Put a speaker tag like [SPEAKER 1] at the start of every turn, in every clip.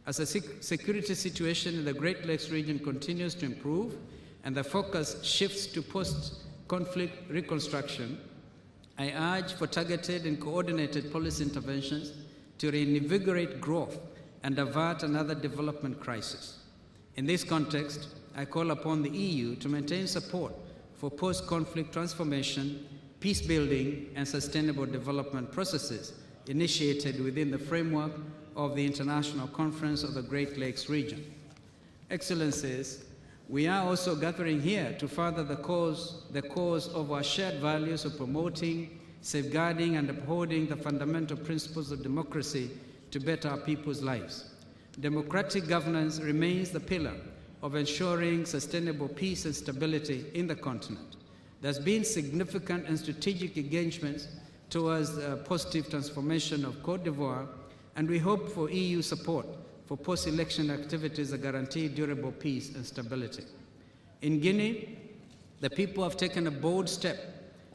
[SPEAKER 1] As the security situation in the Great Lakes region continues to improve and the focus shifts to post-conflict reconstruction, I urge for targeted and coordinated policy interventions to reinvigorate growth and avert another development crisis. In this context, I call upon the EU to maintain support for post-conflict transformation, peace-building, and sustainable development processes initiated within the framework of the International Conference of the Great Lakes region. Excellencies, we are also gathering here to further the cause of our shared values of promoting, safeguarding, and upholding the fundamental principles of democracy to better our people's lives. Democratic governance remains the pillar of ensuring sustainable peace and stability in the continent. There's been significant and strategic engagements towards the positive transformation of Côte d'Ivoire, and we hope for EU support for post-election activities that guarantee durable peace and stability. In Guinea, the people have taken a bold step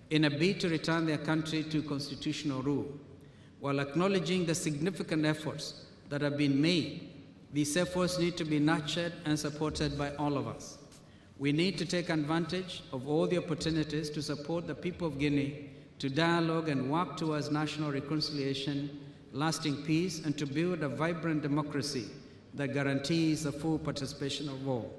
[SPEAKER 1] in a bid to return their country to constitutional rule. While acknowledging the significant efforts that have been made, these efforts need to be nurtured and supported by all of us. We need to take advantage of all the opportunities to support the people of Guinea to dialogue and work towards national reconciliation, lasting peace, and to build a vibrant democracy that guarantees the full participation of all.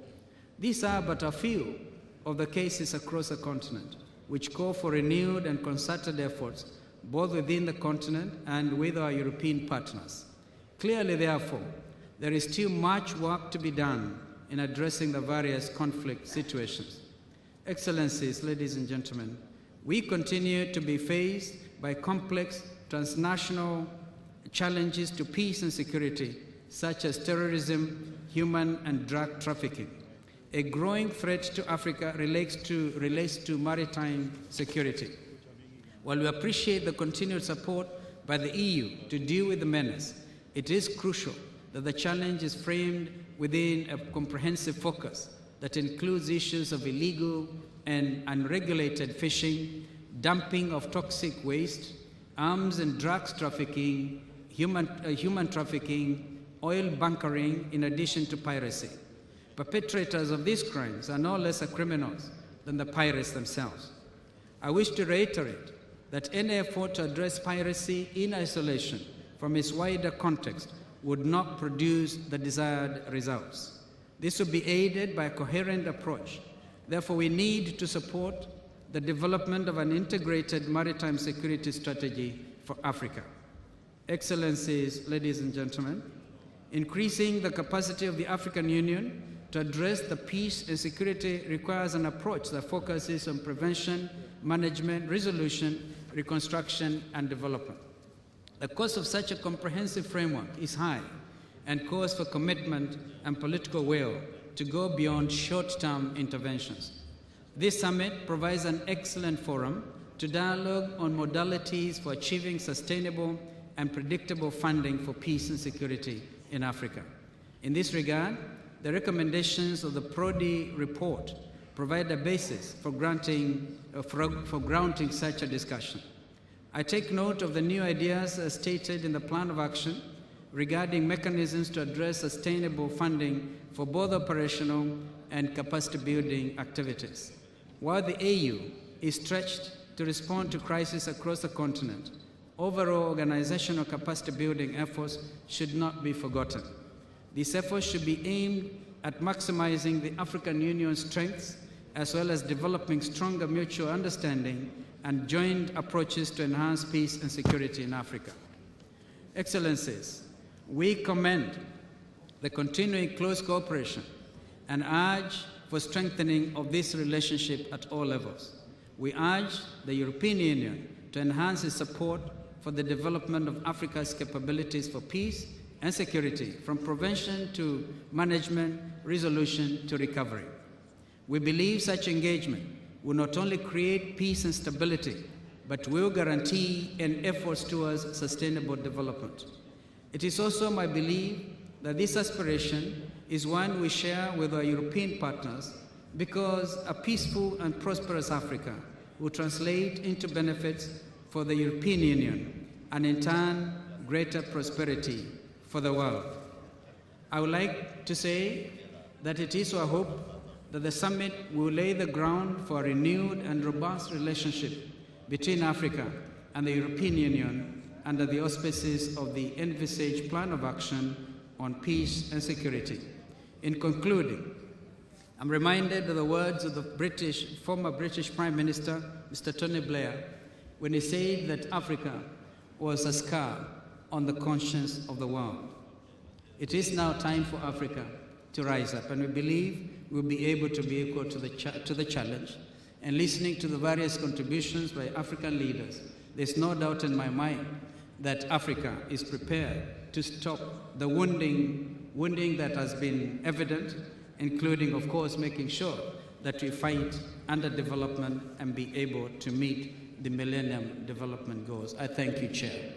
[SPEAKER 1] These are but a few of the cases across the continent which call for renewed and concerted efforts both within the continent and with our European partners. Clearly, therefore, there is still much work to be done in addressing the various conflict situations. Excellencies, ladies and gentlemen, we continue to be faced by complex transnational challenges to peace and security, such as terrorism, human and drug trafficking. A growing threat to Africa relates to maritime security. While we appreciate the continued support by the EU to deal with the menace, it is crucial that the challenge is framed within a comprehensive focus that includes issues of illegal and unregulated fishing, dumping of toxic waste, arms and drugs trafficking, human trafficking, oil bunkering, in addition to piracy. Perpetrators of these crimes are no lesser criminals than the pirates themselves. I wish to reiterate that any effort to address piracy in isolation from its wider context would not produce the desired results. This would be aided by a coherent approach. Therefore, we need to support the development of an integrated maritime security strategy for Africa. Excellencies, ladies and gentlemen, increasing the capacity of the African Union to address the peace and security requires an approach that focuses on prevention, management, resolution, reconstruction, and development. The cost of such a comprehensive framework is high and calls for commitment and political will to go beyond short-term interventions. This summit provides an excellent forum to dialogue on modalities for achieving sustainable and predictable funding for peace and security in Africa. In this regard, the recommendations of the Prodi report provide a basis for grounding such a discussion. I take note of the new ideas stated in the plan of action regarding mechanisms to address sustainable funding for both operational and capacity building activities. While the AU is stretched to respond to crises across the continent, overall organizational capacity building efforts should not be forgotten. These efforts should be aimed at maximizing the African Union's strengths, as well as developing stronger mutual understanding and joint approaches to enhance peace and security in Africa. Excellencies, we commend the continuing close cooperation and urge for strengthening of this relationship at all levels. We urge the European Union to enhance its support for the development of Africa's capabilities for peace and security, from prevention to management, resolution to recovery. We believe such engagement will not only create peace and stability, but will guarantee an effort towards sustainable development. It is also my belief that this aspiration is one we share with our European partners, because a peaceful and prosperous Africa will translate into benefits for the European Union and in turn greater prosperity for the world. I would like to say that it is our hope that the summit will lay the ground for a renewed and robust relationship between Africa and the European Union under the auspices of the envisaged Plan of Action on Peace and Security. In concluding, I'm reminded of the words of the former British Prime Minister, Mr. Tony Blair, when he said that Africa was a scar on the conscience of the world. It is now time for Africa to rise up, and we believe we'll be able to be equal to the challenge. And listening to the various contributions by African leaders, there's no doubt in my mind that Africa is prepared to stop the wounding that has been evident, including, of course, making sure that we fight underdevelopment and be able to meet the Millennium Development Goals. I thank you, Chair.